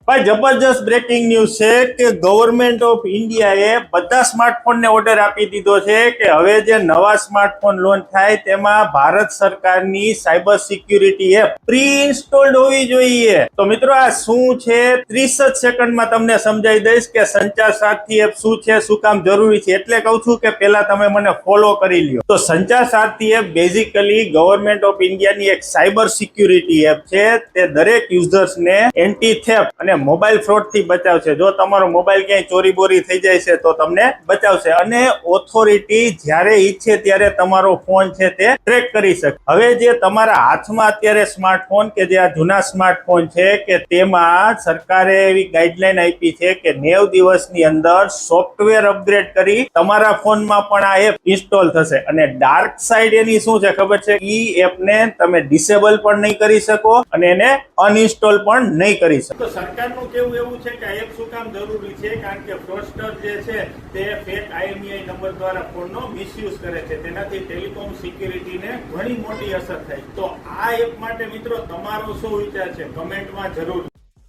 ભાઈ જબરજસ્ત breaking news છે કે ગવર્મેન્ટ ઓફ ઇન્ડિયાએ બધા સ્માર્ટફોનને ઓર્ડર આપી દીધો છે કે હવે જે નવા સ્માર્ટફોન લોન્ચ થાય તેમાં ભારત સરકારની cyber security app pre installed હોવી જોઈએ. તો મિત્રો આ શું છે 30 જ સેકન્ડમાં તમને સમજાવી દઈશ કે સંચાર સારથી એપ શું છે, શું કામ જરૂરી છે. એટલે કહું છું કે પહેલા તમે મને ફોલો કરી લ્યો. તો સંચાર સારથી એપ બેઝિકલી ગવર્મેન્ટ ઓફ ઇન્ડિયાની એક સાયબર સિક્યુરિટી એપ છે. તે દરેક યુઝર્સને એન્ટી થેફ્ટ અને મોબાઈલ ફ્રોડ થી બચાવશે. જો તમારો મોબાઈલ ક્યાંય ચોરી બોરી થઈ જાય છે તો તમને બચાવશે અને ઓથોરિટી જ્યારે ઈચ્છે ત્યારે તમારો ફોન છે તે ટ્રેક કરી શકે. હવે જે તમારા હાથમાં અત્યારે સ્માર્ટફોન કે જે આ જૂના સ્માર્ટફોન છે કે તેમાં સરકારે એવી ગાઈડલાઈન આપી છે કે 90 દિવસની અંદર સોફ્ટવેર અપગ્રેડ કરી તમારા ફોનમાં પણ આ એપ ઇન્સ્ટોલ થશે. અને ડાર્ક સાઈડ એની શું છે ખબર છે? ઈ એપને તમે ડિસેબલ પણ નહીં કરી શકો અને એને અનઇન્સ્ટોલ પણ નહીં કરી શકો. તો સરકારનું કેવું એવું છે કે આ એપ શું કામ જરૂરી છે? કારણ કે ફ્રોડસ્ટર જે છે તે ફેક IMEI નંબર દ્વારા ફોનનો મિસયુઝ કરે છે. તેનાથી ટેલિકોમ સિક્યુરિટીને ઘણી મોટી અસર થાય. તો આ એપ માટે મિત્રો તમારો શું વિચાર છે કમેન્ટમાં જરૂર